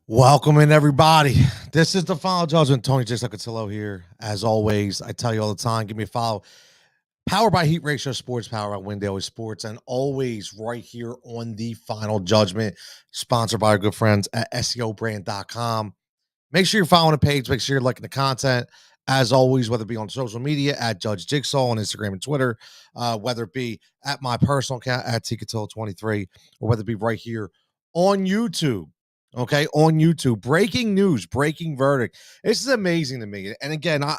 Welcome in, everybody. This is the Final Judgment. Tony J. Succatillo here. As always, I tell you all the time, give me a follow. Powered by Heat Ratio Sports, powered by Win Daily Sports, and always right here on the Final Judgment, sponsored by our good friends at SEObrand.com. Make sure you're following the page. Make sure you're liking the content. As always, whether it be on social media at Judge Jigsaw on Instagram and Twitter, whether it be at my personal account at Tcatillo23, or whether it be right here on YouTube. Okay, on YouTube, breaking news, breaking verdict. This is amazing to me. And again, I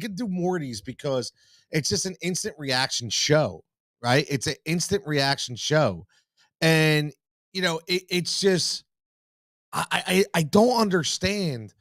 could do more of these because it's just an instant reaction show, right? It's an instant reaction show. And, it's just, I don't understand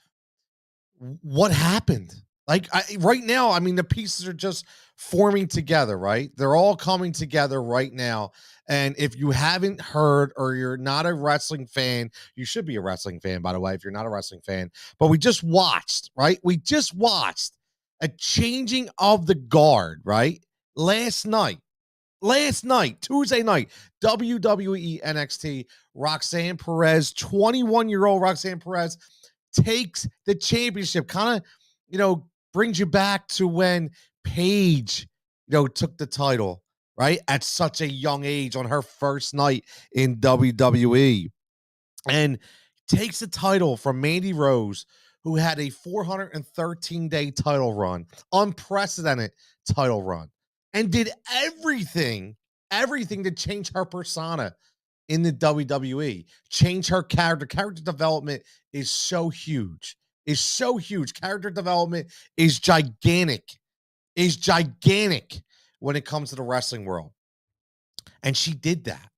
what happened. Like right now, the pieces are just forming together, right? They're all coming together right now. And if you haven't heard or you're not a wrestling fan, you should be a wrestling fan, by the way, if you're not a wrestling fan. But we just watched, right? We just watched a changing of the guard, right? Last night, Tuesday night, WWE NXT, Roxanne Perez, 21-year-old Roxanne Perez takes the championship. Kind of, brings you back to when Paige, took the title, right? At such a young age on her first night in WWE. And takes the title from Mandy Rose, who had a 413-day title run, unprecedented title run, and did everything to change her persona in the WWE, change her character. Character development is so huge. Character development is gigantic when it comes to the wrestling world. And she did that.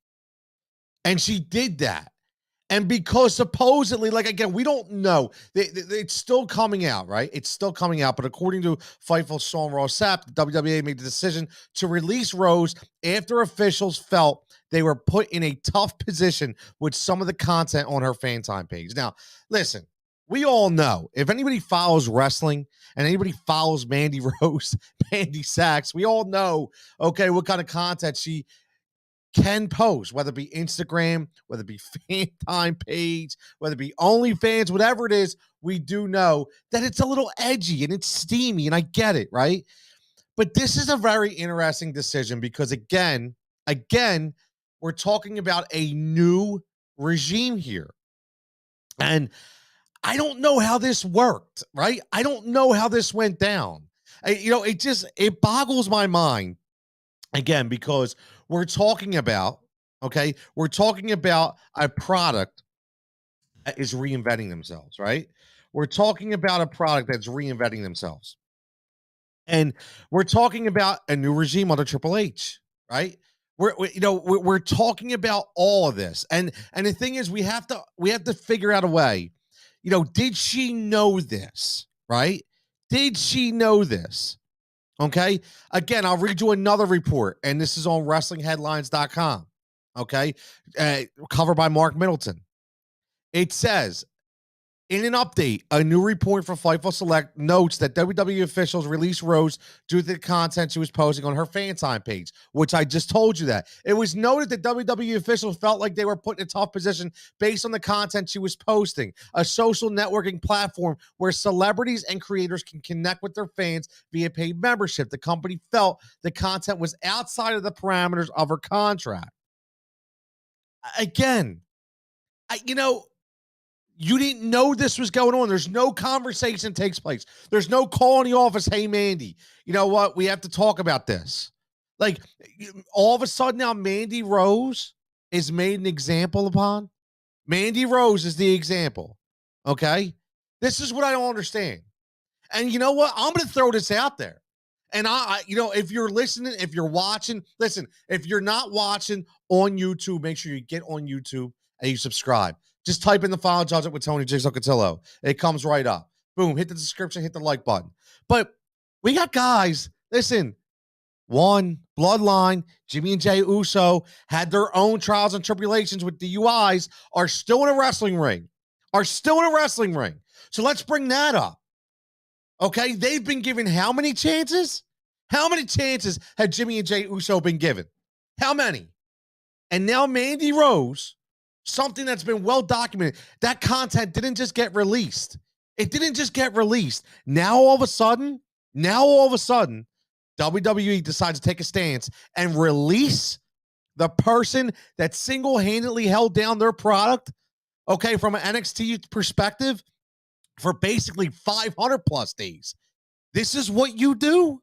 And because supposedly, like, again, we don't know. It's still coming out, right? It's still coming out. But according to Fightful Sean Ross Sapp, the WWE made the decision to release Rose after officials felt they were put in a tough position with some of the content on her fan time page. Now, listen, we all know, if anybody follows wrestling and anybody follows Mandy Rose, Mandy Sachs, we all know, okay, what kind of content she can post, whether it be Instagram, whether it be fan time page, whether it be OnlyFans, whatever it is, we do know that it's a little edgy and it's steamy, and I get it, right? But this is a very interesting decision because, again, we're talking about a new regime here. And I don't know how this worked, right? I don't know how this went down. It boggles my mind, again, because we're talking about a product that is reinventing themselves, right? We're talking about a product that's reinventing themselves. And we're talking about a new regime under Triple H, right? We're talking about all of this. And the thing is, we have to figure out a way. Did she know this, right? Did she know this? Okay. Again, I'll read you another report, and this is on WrestlingHeadlines.com. Okay. Covered by Mark Middleton. It says In an update, a new report from Fightful Select notes that WWE officials released Rose due to the content she was posting on her fan sign page, which I just told you that. It was noted that WWE officials felt like they were put in a tough position based on the content she was posting, a social networking platform where celebrities and creators can connect with their fans via paid membership. The company felt the content was outside of the parameters of her contract. Again, I, you know, you didn't know this was going on. There's no conversation takes place. There's no call in the office. Hey, Mandy, you know what? We have to talk about this. Like all of a sudden now, Mandy Rose is made an example upon. Mandy Rose is the example. Okay. This is what I don't understand. And you know what? I'm going to throw this out there. And if you're listening, if you're watching, listen, if you're not watching on YouTube, make sure you get on YouTube and you subscribe. Just type in the Final Judgment with Tony Jigsaw Cotillo. It comes right up. Boom, hit the description, hit the like button. But we got guys, listen, one, Bloodline, Jimmy and Jay Uso had their own trials and tribulations with DUIs, are still in a wrestling ring. So let's bring that up. Okay, they've been given how many chances? How many chances had Jimmy and Jay Uso been given? How many? And now Mandy Rose, something that's been well documented, that content didn't just get released. It didn't just get released. Now all of a sudden, WWE decides to take a stance and release the person that single-handedly held down their product, okay, from an NXT perspective, for basically 500 plus days. This is what you do?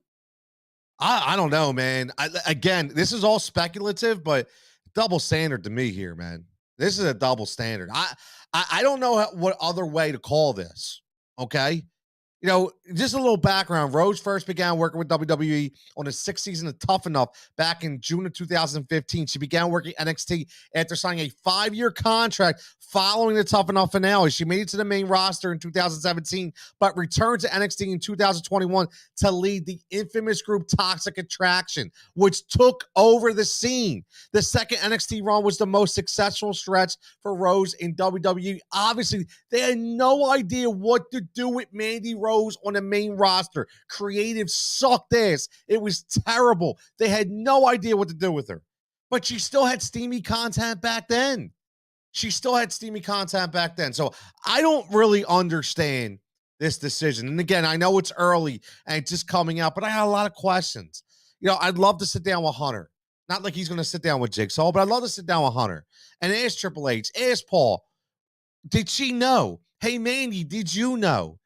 I don't know, man. Again, this is all speculative, but double standard to me here, man. This is a double standard. I don't know what other way to call this, okay? You know, just a little background. Rose first began working with WWE on the sixth season of Tough Enough back in June of 2015. She began working NXT after signing a 5-year contract following the Tough Enough finale. She made it to the main roster in 2017, but returned to NXT in 2021 to lead the infamous group Toxic Attraction, which took over the scene. The second NXT run was the most successful stretch for Rose in WWE. Obviously, they had no idea what to do with Mandy Rose on the main roster. Creative sucked ass. It was terrible. They had no idea what to do with her. But she still had steamy content back then. So I don't really understand this decision. And again, I know it's early and it's just coming out, but I got a lot of questions. You know, I'd love to sit down with Hunter. Not like he's going to sit down with Jigsaw, but I'd love to sit down with Hunter and ask Triple H, ask Paul, did she know? Hey, Mandy, did you know?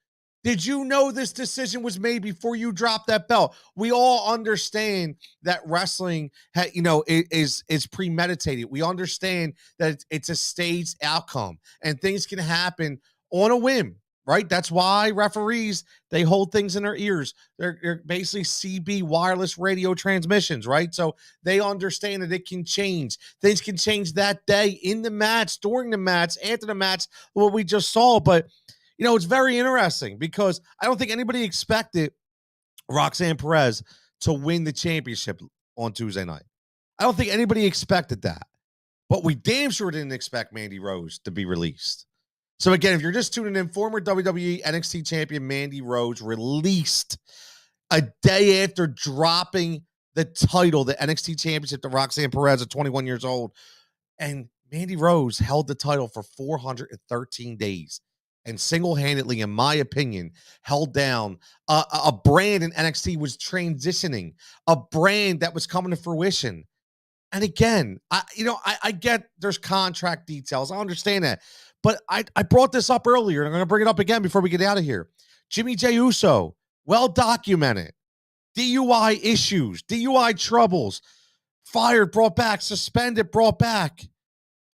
Did you know this decision was made before you dropped that belt? We all understand that wrestling, is premeditated. We understand that it's a staged outcome and things can happen on a whim, right? That's why referees, they hold things in their ears. They're basically CB wireless radio transmissions, right? So they understand that it can change. Things can change that day, in the match, during the match, after the match, what we just saw. But you know, it's very interesting because I don't think anybody expected Roxanne Perez to win the championship on Tuesday night. I don't think anybody expected that. But we damn sure didn't expect Mandy Rose to be released. So again, if you're just tuning in, former WWE NXT champion Mandy Rose released a day after dropping the title, the NXT championship to Roxanne Perez at 21 years old. And Mandy Rose held the title for 413 days. And single-handedly, in my opinion, held down a brand in NXT, was transitioning, a brand that was coming to fruition. And again, I get there's contract details. I understand that. But I brought this up earlier, and I'm going to bring it up again before we get out of here. Jimmy Jey Uso, well documented. DUI issues, DUI troubles, fired, brought back, suspended, brought back.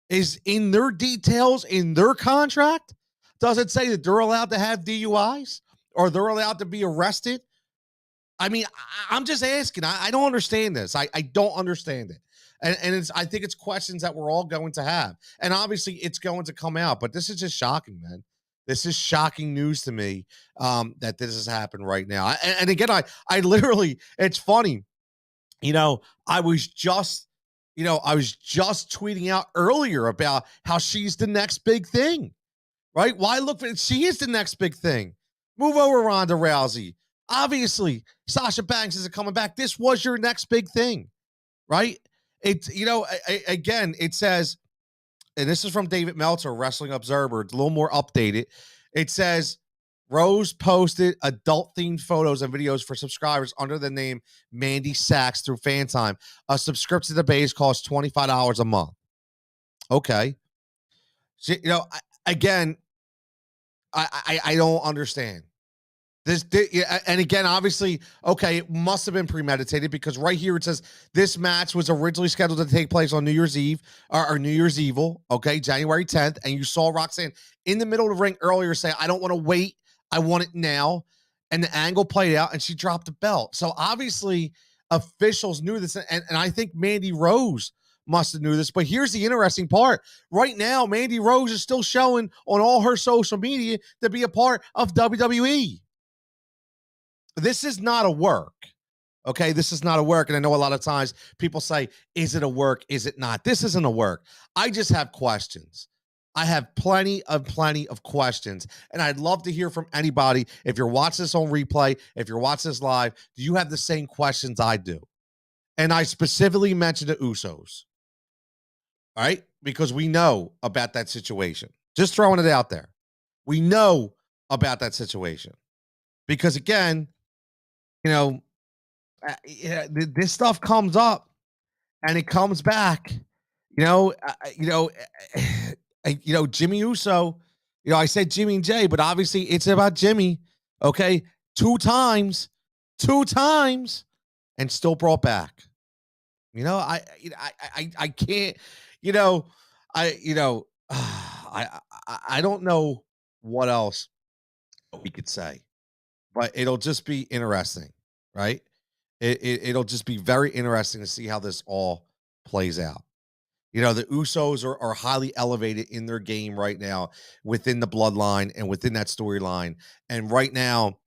Is in their details, in their contract? Does it say that they're allowed to have DUIs or they're allowed to be arrested? I mean, I'm just asking. I don't understand this. I don't understand it. And I think it's questions that we're all going to have. And obviously it's going to come out, but this is just shocking, man. This is shocking news to me that this has happened right now. And again, I literally, it's funny. You know, I was just tweeting out earlier about how she's the next big thing. right? Why look for she is the next big thing. Move over Ronda Rousey. Obviously, Sasha Banks isn't coming back. This was your next big thing, right? It's, again, it says, and this is from David Meltzer, Wrestling Observer. It's a little more updated. It says Rose posted adult themed photos and videos for subscribers under the name Mandy Sachs through FanTime. A subscription to the base costs $25 a month. Okay. So, again, I don't understand. Yeah, and again, obviously, okay, it must have been premeditated because right here it says this match was originally scheduled to take place on New Year's Eve or New Year's Evil, okay, January 10th. And you saw Roxanne in the middle of the ring earlier say, I don't want to wait. I want it now. And the angle played out and she dropped the belt. So obviously, officials knew this. And I think Mandy Rose must have knew this. But here's the interesting part. Right now, Mandy Rose is still showing on all her social media to be a part of WWE. This is not a work. Okay, this is not a work. And I know a lot of times people say, is it a work? Is it not? This isn't a work. I just have questions. I have plenty of questions. And I'd love to hear from anybody. If you're watching this on replay, if you're watching this live, do you have the same questions I do? And I specifically mentioned the Usos. All right, because we know about that situation. Just throwing it out there. We know about that situation. Because again, this stuff comes up and it comes back. Jimmy Uso. I said Jimmy and Jay, but obviously it's about Jimmy. Okay, two times, and still brought back. I can't. I don't know what else we could say, but it'll just be interesting, right? It'll just be very interesting to see how this all plays out. The Usos are highly elevated in their game right now within the bloodline and within that storyline. And right now,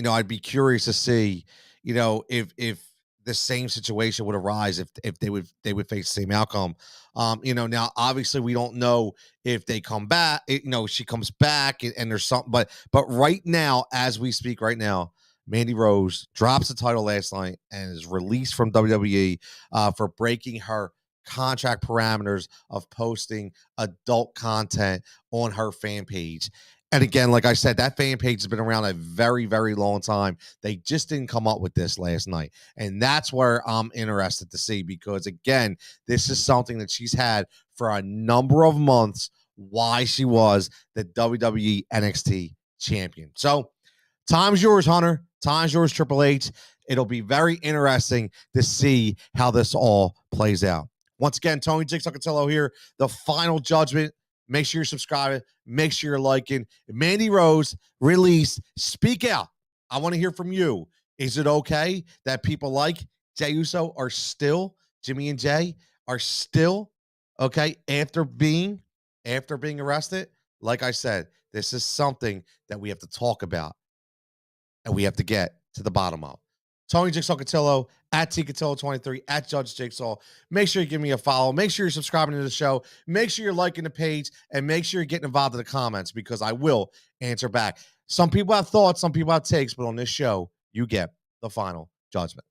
I'd be curious to see, if the same situation would arise if they would face the same outcome. Now obviously we don't know if they come back, she comes back and there's something, but right now, as we speak right now, Mandy Rose drops the title last night and is released from WWE for breaking her contract parameters of posting adult content on her fan page. And again, like I said, that fan page has been around a very, very long time. They just didn't come up with this last night. And that's where I'm interested to see, because again, this is something that she's had for a number of months, why she was the WWE NXT champion. So time's yours, Hunter. Time's yours, Triple H. It'll be very interesting to see how this all plays out. Once again, Tony Jigsaw Cotillo here. The final judgment. Make sure you're subscribing. Make sure you're liking. Mandy Rose release. Speak out. I want to hear from you. Is it okay that people like Jey Uso are still, Jimmy and Jay are still, okay, after being arrested? Like I said, this is something that we have to talk about and we have to get to the bottom of. Tony Jigsaw Cotillo, at TCotillo23, at Judge Jigsaw. Make sure you give me a follow. Make sure you're subscribing to the show. Make sure you're liking the page, and make sure you're getting involved in the comments, because I will answer back. Some people have thoughts, some people have takes, but on this show, you get the final judgment.